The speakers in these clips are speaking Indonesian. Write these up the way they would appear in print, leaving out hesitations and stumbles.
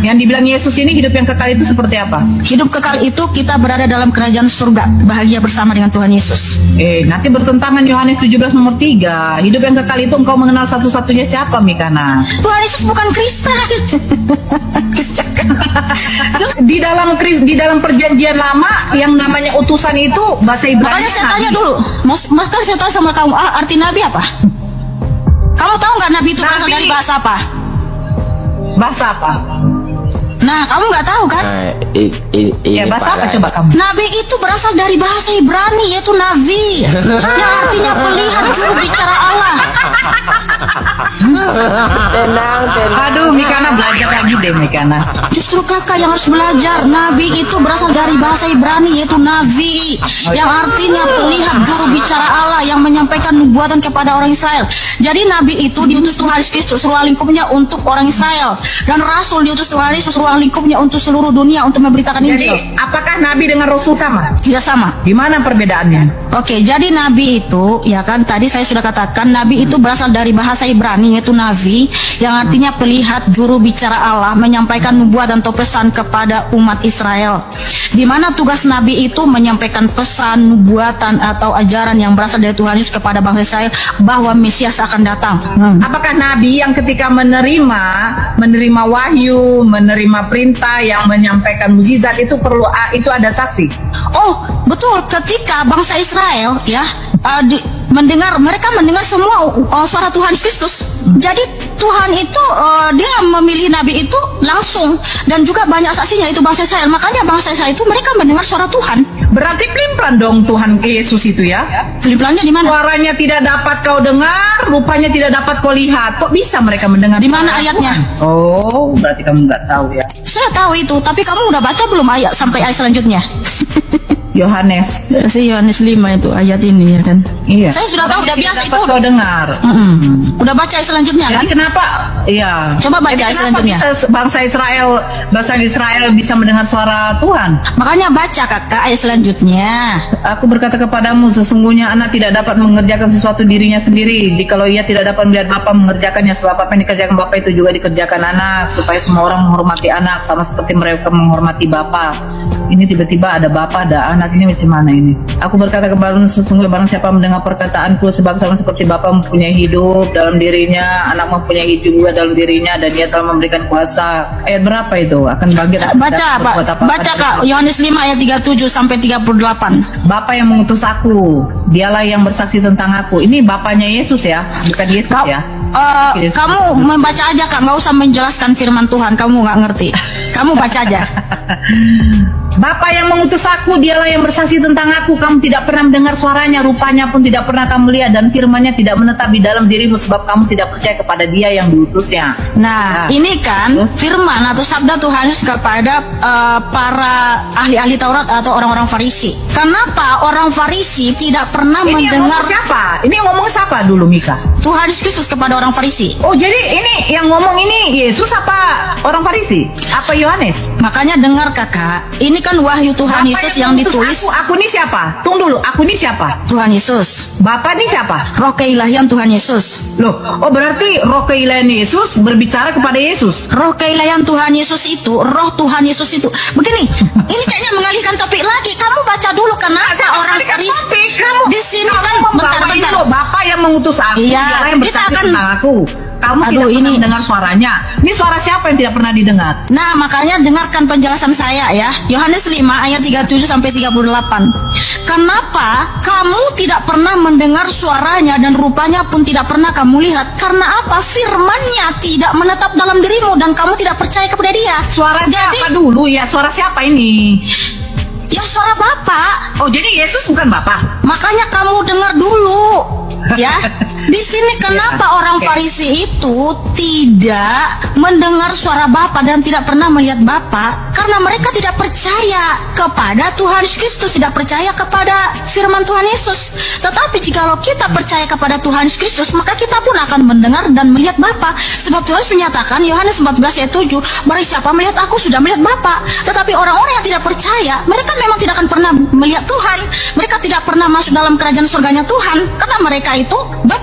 Yang dibilang Yesus ini hidup yang kekal itu seperti apa? Hidup kekal itu kita berada dalam kerajaan surga, bahagia bersama dengan Tuhan Yesus. Nanti bertentangan Yohanes 17 nomor 3. Hidup yang kekal itu engkau mengenal satu-satunya siapa, Mikana? Tuhan Yesus bukan Kristen. Terus di dalam perjanjian lama yang namanya utusan itu bahasa Ibrani. Makanya saya tanya dulu, maka saya tanya sama kamu, arti nabi apa? Kamu tahu nggak nabi itu berasal dari bahasa apa? Bahasa apa? Nah, kamu nggak tahu kan? Ya, bahasa apa coba kamu? Nabi itu berasal dari bahasa Ibrani, yaitu navi, yang artinya pelihat juru bicara Allah. Tenang. Aduh, Mikana belajar lagi deh, Mikana. Justru kakak yang harus belajar. Nabi itu berasal dari bahasa Ibrani, yaitu navi, yang artinya pelihat juru bicara Allah yang menyampaikan nubuatan kepada orang Israel. Jadi nabi itu diutus Tuhan Yesus Kristus, ruang lingkupnya untuk orang Israel, dan rasul diutus Tuhan Yesus, ruang lingkupnya untuk seluruh dunia untuk memberitakan Injil. Jadi, apakah nabi dengan rasul sama? Tidak sama. Gimana perbedaannya? Oke, jadi nabi itu, ya kan, tadi saya sudah katakan, nabi itu berasal dari bahasa Ibrani, yaitu navi, yang artinya pelihat juru bicara Allah, menyampaikan nubuatan atau pesan kepada umat Israel. Di mana tugas nabi itu menyampaikan pesan, nubuatan atau ajaran yang berasal dari Tuhan Yesus kepada bangsa Israel bahwa Mesias akan datang. Apakah nabi yang ketika menerima wahyu, menerima perintah yang menyampaikan mukjizat itu itu ada saksi? Oh, betul. Ketika bangsa Israel ya mereka mendengar semua suara Tuhan Yesus Kristus. Jadi Tuhan itu dia memilih nabi itu langsung, dan juga banyak saksinya itu bangsa Israel. Makanya bangsa Israel itu mereka mendengar suara Tuhan. Berarti pelimplan dong Tuhan Yesus itu ya? Pelimpannya di mana? Suaranya tidak dapat kau dengar, rupanya tidak dapat kau lihat. Kok bisa mereka mendengar? Di mana ayatnya? Oh, berarti kamu nggak tahu ya? Saya tahu itu, tapi kamu udah baca belum ayat sampai ayat selanjutnya? Yohanes. Si Yohanes 5 itu ayat ini ya kan? Iya. Saya sudah tahu, udah biasa itu. Kau dengar. Udah baca ayat selanjutnya kan? Jadi kenapa? Iya. Coba baca ayat selanjutnya. Bangsa Israel bisa mendengar suara Tuhan. Makanya baca kakak ayat selanjutnya. Aku berkata kepadamu, sesungguhnya anak tidak dapat mengerjakan sesuatu dirinya sendiri. Jikalau ia tidak dapat melihat Bapa mengerjakannya, sebab apa yang dikerjakan Bapa itu juga dikerjakan anak, supaya semua orang menghormati anak sama seperti mereka menghormati Bapa. Ini tiba-tiba ada Bapa, ada anak, ini macam mana ini? Aku berkata kepadamu, sesungguhnya barang siapa mendengar perkataanku, sebab sama seperti Bapa mempunyai hidup dalam dirinya, anak mempunyai hidup juga dalam dirinya, dan dia telah memberikan kuasa. Ayat berapa itu? Akan bangkit. Baca Kak, Yohanes 5 ayat 37 sampai 38. Bapa yang mengutus aku, dialah yang bersaksi tentang aku. Ini Bapanya Yesus ya, bukan Yesus ya. Kamu membaca aja Kak, nggak usah menjelaskan firman Tuhan, kamu nggak ngerti. Kamu baca aja. Bapa yang mengutus aku, dialah yang bersaksi tentang aku. Kamu tidak pernah mendengar suaranya, rupanya pun tidak pernah kamu lihat, dan firman-Nya tidak menetap di dalam dirimu, sebab kamu tidak percaya kepada Dia yang diutusnya. Nah, ini kan firman atau sabda Tuhan kepada para ahli-ahli Taurat atau orang-orang Farisi. Kenapa orang Farisi tidak pernah mendengar? Siapa? Ini ngomong siapa dulu, Mika? Tuhan Yesus Kristus kepada orang Farisi. Oh, jadi ini yang ngomong ini Yesus apa orang Farisi? Apa Yohanes? Makanya dengar kakak, ini kan wahyu Tuhan Yesus yang ditulis. Aku ini siapa? Tunggu dulu, aku ini siapa? Tuhan Yesus. Bapak ini siapa? Roh keilahian Tuhan Yesus. Loh, oh berarti roh keilahian Yesus berbicara kepada Yesus. Roh keilahian Tuhan Yesus itu, roh Tuhan Yesus itu. Begini, ini kayaknya mengalihkan topik lagi. Kamu baca dulu kenapa orang Farisi. Kamu di sini kan bentar. Bapak yang mengutus aku, iya, yang bersaksi tentang aku. Kamu tidak pernah mendengar suaranya. Ini suara siapa yang tidak pernah didengar? Nah, makanya dengarkan penjelasan saya ya. Yohanes 5 ayat 37 sampai 38. Kenapa kamu tidak pernah mendengar suaranya dan rupanya pun tidak pernah kamu lihat? Karena apa? Firman-Nya tidak menetap dalam dirimu dan kamu tidak percaya kepada Dia. Suara siapa dulu ya? Suara siapa ini? Ya suara Bapa. Oh, jadi Yesus bukan Bapa. Makanya kamu dengar dulu. Ya. Di sini kenapa orang Farisi itu tidak mendengar suara Bapa dan tidak pernah melihat Bapa? Karena mereka tidak percaya kepada Tuhan Yesus Kristus, tidak percaya kepada firman Tuhan Yesus. Tetapi jikalau kita percaya kepada Tuhan Yesus Kristus, maka kita pun akan mendengar dan melihat Bapa. Sebab Tuhan menyatakan Yohanes 14 ayat 7, barang siapa melihat aku sudah melihat Bapa. Tetapi orang-orang yang tidak percaya, mereka memang tidak akan pernah melihat Tuhan. Mereka tidak pernah masuk dalam kerajaan surganya Tuhan, karena mereka itu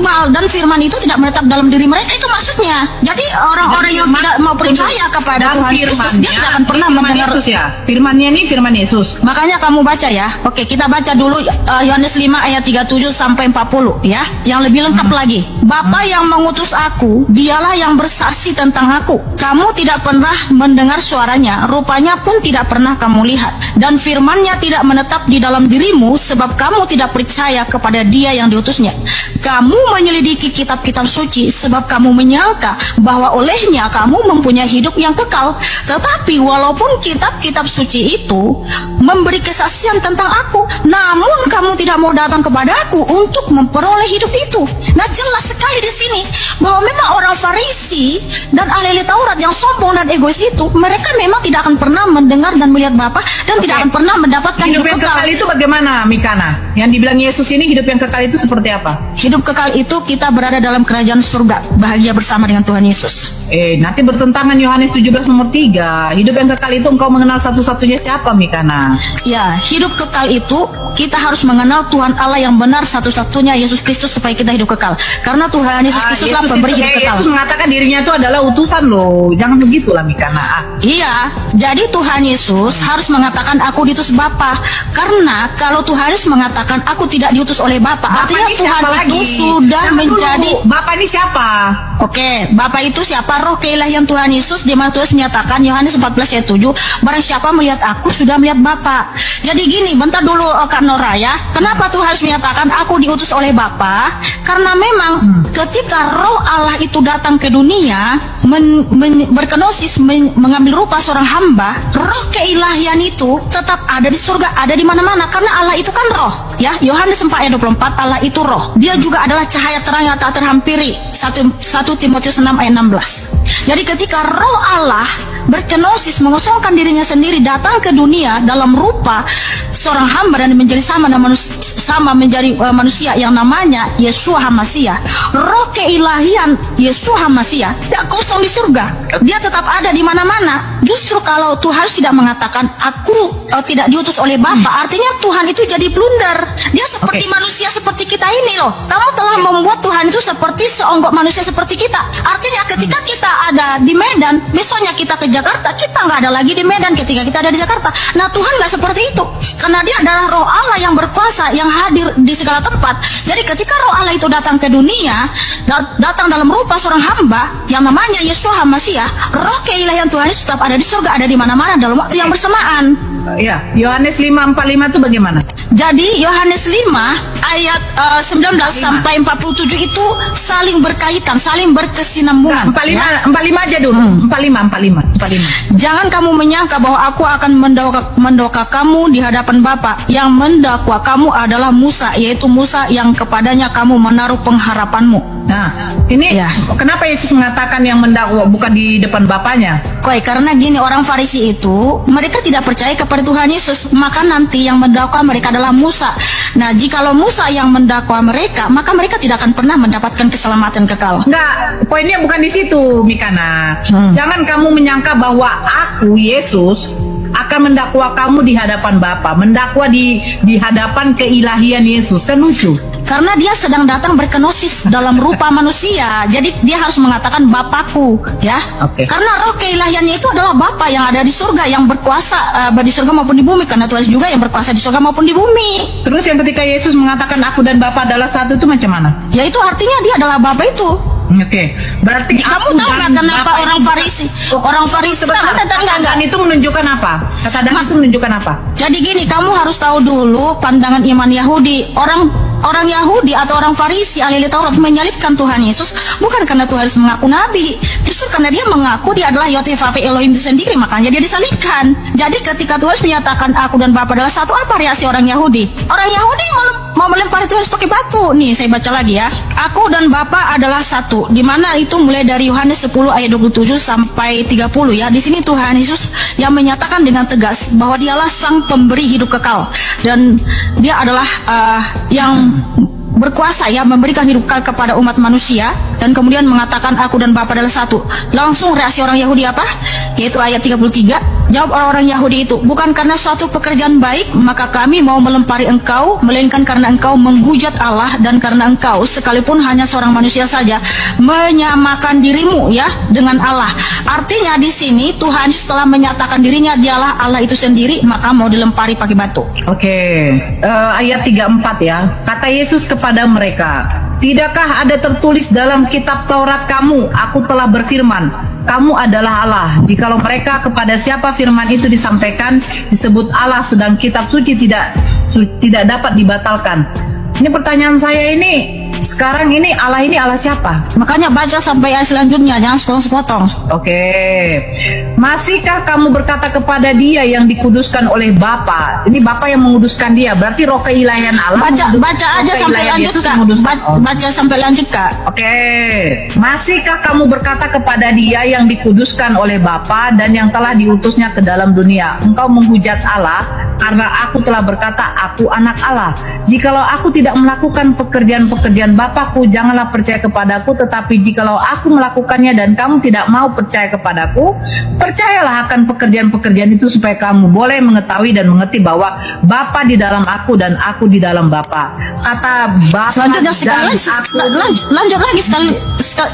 kebal dan firman itu tidak menetap dalam diri mereka, itu maksudnya. Jadi orang-orang yang tidak mau percaya kepada Tuhan Yesus, dia tidak akan pernah mendengar. Yesus ya. Firman-Nya ini firman Yesus. Makanya kamu baca ya. Oke, kita baca dulu Yohanes 5 ayat 37 sampai 40 ya. Yang lebih lengkap lagi. Bapa yang mengutus aku, dialah yang bersaksi tentang aku. Kamu tidak pernah mendengar suaranya, rupanya pun tidak pernah kamu lihat. Dan firman-Nya tidak menetap di dalam dirimu sebab kamu tidak percaya kepada Dia yang diutusnya. Kamu menyelidiki kitab-kitab suci sebab kamu menyangka bahwa olehnya kamu mempunyai hidup yang kekal. Tetapi walaupun kitab-kitab suci itu memberi kesaksian tentang aku, namun kamu tidak mau datang kepada aku untuk memperoleh hidup itu. Nah, jelas sekali di sini bahwa memang orang Farisi dan ahli Taurat yang sombong dan egois itu, mereka memang tidak akan pernah mendengar dan melihat Bapa dan tidak akan pernah mendapatkan Hidup hidup yang kekal. kekal itu bagaimana, Mikana? Yang dibilang Yesus ini hidup yang kekal itu seperti apa? Hidup kekal itu kita berada dalam kerajaan surga, bahagia bersama dengan Tuhan Yesus. Nanti bertentangan Yohanes 17 nomor 3. Hidup yang kekal itu engkau mengenal satu-satunya siapa, Mikana? Ya, hidup kekal itu kita harus mengenal Tuhan Allah yang benar satu-satunya, Yesus Kristus, supaya kita hidup kekal. Karena Tuhan Yesus Kristus lah pemberi hidup kekal. Yesus mengatakan dirinya itu adalah utusan loh. Jangan begitulah, Mikana. Iya, jadi Tuhan Yesus harus mengatakan aku diutus Bapa. Karena kalau Tuhan Yesus mengatakan aku tidak diutus oleh Bapa, artinya ini Tuhan siapa itu lagi? sudah Jangan menjadi dulu. Bapak ini siapa? Oke, Bapa itu siapa? Roh keilahian Tuhan Yesus, di mana Tuhan menyatakan Yohanes 14 ayat 7, barang siapa melihat aku sudah melihat Bapa. Jadi gini, bentar dulu Kak Nora ya. Kenapa Tuhan harus menyatakan aku diutus oleh Bapa? Karena memang ketika Roh Allah itu datang ke dunia, berkenosis, mengambil rupa seorang hamba, roh keilahian itu tetap ada di surga, ada di mana-mana, karena Allah itu kan roh. Ya, Yohanes 4 ayat 24, Allah itu roh. Dia juga adalah cahaya terang yang tak terhampiri. 1 Timotius 6 ayat 16. Jadi ketika roh Allah berkenosis, mengosongkan dirinya sendiri, datang ke dunia dalam rupa seorang hamba dan menjadi sama menjadi manusia yang namanya Yeshua HaMashiach. Roh keilahian Yeshua HaMashiach tidak kosong di surga. Dia tetap ada di mana-mana. Justru kalau Tuhan tidak mengatakan aku tidak diutus oleh Bapa, artinya Tuhan itu jadi blunder. Dia seperti manusia seperti kita ini loh. Kamu telah membuat Tuhan itu seperti seonggok manusia seperti kita. Artinya ketika kita ada di Medan, besoknya kita ke Jakarta, kita nggak ada lagi di Medan ketika kita ada di Jakarta. Nah, Tuhan nggak seperti itu, karena Dia adalah Roh Allah yang berkuasa, yang hadir di segala tempat. Jadi ketika Roh Allah itu datang ke dunia, datang dalam rupa seorang hamba yang namanya Yeshua HaMashiach, roh keilahian Tuhan itu tetap ada di surga, ada di mana-mana dalam waktu yang bersamaan. Ya, Yohanes 5:45 itu bagaimana? Jadi Yohanes 5 ayat 19 sampai 47 itu saling berkaitan, saling berkesinambungan. 45 aja dulu. 45. Jangan kamu menyangka bahwa aku akan mendakwa kamu di hadapan Bapa. Yang mendakwa kamu adalah Musa, yaitu Musa yang kepadanya kamu menaruh pengharapanmu. Nah, ini Ya. kenapa Yesus mengatakan yang mendakwa bukan di depan Bapaknya? Karena gini, orang Farisi itu mereka tidak percaya kepada Tuhan Yesus, maka nanti yang mendakwa mereka adalah Musa. Nah, jikalau Musa yang mendakwa mereka, maka mereka tidak akan pernah mendapatkan keselamatan kekal. Enggak, poinnya bukan di situ, Mikana. Jangan kamu menyangka bahwa aku, Yesus, akan mendakwa kamu di hadapan Bapa, mendakwa di hadapan keilahian Yesus. Kan lucu. Karena dia sedang datang berkenosis dalam rupa manusia, jadi dia harus mengatakan Bapakku, ya. Oke. Karena roh keilahiannya itu adalah Bapa yang ada di surga, yang berkuasa di surga maupun di bumi. Karena Tuhan juga yang berkuasa di surga maupun di bumi. Terus yang ketika Yesus mengatakan aku dan Bapa adalah satu itu macam mana? Ya itu artinya dia adalah Bapa itu. Oke, berarti Kamu tahu nggak kenapa orang Farisi? Orang Farisi enggak. itu menunjukkan apa? Kata Dan itu menunjukkan apa? Jadi gini, kamu harus tahu dulu pandangan iman Yahudi. Orang Yahudi atau orang Farisi ahli Taurat menyalibkan Tuhan Yesus bukan karena Tuhan Yesus mengaku nabi, justru karena dia mengaku dia adalah Yotevafe Elohim itu sendiri, makanya dia disalibkan. Jadi ketika Tuhan Yesus menyatakan aku dan Bapa adalah satu, apa reaksi orang Yahudi? Orang Yahudi mau melempari Tuhan Yesus pakai batu. Nih saya baca lagi ya. Aku dan Bapa adalah satu. Di mana itu mulai dari Yohanes 10 ayat 27 sampai 30 ya. Di sini Tuhan Yesus yang menyatakan dengan tegas bahwa dialah sang pemberi hidup kekal dan dia adalah yang berkuasa ya memberikan hidup kekal kepada umat manusia, dan kemudian mengatakan aku dan Bapa adalah satu. Langsung reaksi orang Yahudi apa? Yaitu ayat 33, Jawab orang-orang Yahudi itu, bukan karena suatu pekerjaan baik maka kami mau melempari engkau, melainkan karena engkau menghujat Allah dan karena engkau sekalipun hanya seorang manusia saja menyamakan dirimu ya dengan Allah. Artinya di sini Tuhan setelah menyatakan dirinya dialah Allah itu sendiri, maka mau dilempari pakai batu. Oke, ayat 34 ya. Kata Yesus kepada mereka, tidakkah ada tertulis dalam kitab Taurat kamu, aku telah berfirman, kamu adalah Allah. Jikalau mereka kepada siapa firman itu disampaikan disebut Allah, sedang kitab suci tidak dapat dibatalkan. Ini pertanyaan saya ini, sekarang ini Allah siapa? Makanya baca sampai ayat selanjutnya, jangan sepotong-sepotong. Oke, masihkah kamu berkata kepada dia yang dikuduskan oleh Bapa? Ini Bapa yang menguduskan dia, berarti roh keilahian Allah. Baca aja sampai lanjut Kak. Baca sampai lanjut Kak. Oke, masihkah kamu berkata kepada dia yang dikuduskan oleh Bapa dan yang telah diutusnya ke dalam dunia, engkau menghujat Allah karena aku telah berkata aku anak Allah. Jikalau aku tidak melakukan pekerjaan-pekerjaan Bapakku, janganlah percaya kepadaku, tetapi jikalau aku melakukannya dan kamu tidak mau percaya kepadaku, percayalah akan pekerjaan-pekerjaan itu supaya kamu boleh mengetahui dan mengerti bahwa Bapa di dalam aku dan aku di dalam Bapa. Kata Bapa Selanjutnya sekali lanjut lagi sekali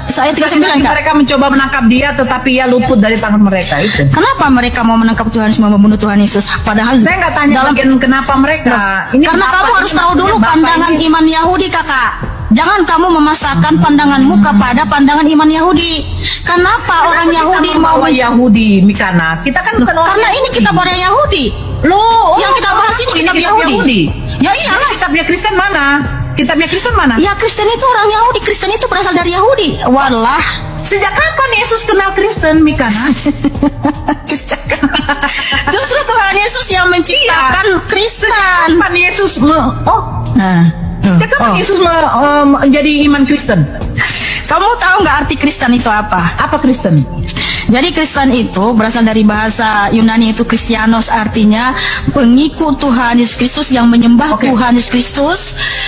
saya 39 Kak. mereka mencoba menangkap dia tetapi ia luput dari tangan mereka itu. Kenapa mereka mau menangkap Tuhan Yesus, mau membunuh Tuhan Yesus? Padahal Saya nggak tanya bagian kenapa mereka. Ini karena kenapa kamu sih harus tahu dulu Bapak pandangan ini? iman Yahudi Kakak. Jangan kamu memasakkan pandanganmu kepada pandangan iman Yahudi. Kenapa orang Yahudi mau Yahudi, Mikana? Kita kan bukan orang karena ini Yahudi. kitab orang Yahudi. Loh, Yang kita bahas ini kitab Yahudi. Ya iyalah. Kitabnya Kristen mana? Kitabnya Kristen mana? Ya Kristen itu orang Yahudi. Kristen itu berasal dari Yahudi. Walah. Sejak kapan Yesus kenal Kristen, Mikana? Justru Tuhan Yesus yang menciptakan Kristen. Kapan Yesus Sejak kapan Oh. Yesus menjadi iman Kristen? Kamu tahu nggak arti Kristen itu apa? Apa Kristen? Jadi Kristen itu berasal dari bahasa Yunani itu Kristianos, artinya pengikut Tuhan Yesus Kristus yang menyembah Oke. Tuhan Yesus Kristus,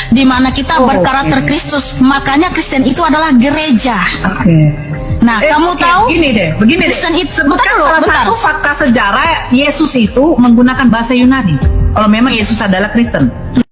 di mana kita berkarakter oke. Kristus. Makanya Kristen itu adalah gereja. Oke. Nah, kamu oke, tahu? begini deh. Kristen itu Sebutkan bentar dulu, salah bentar. satu fakta sejarah Yesus itu menggunakan bahasa Yunani. Kalau memang Yesus adalah Kristen.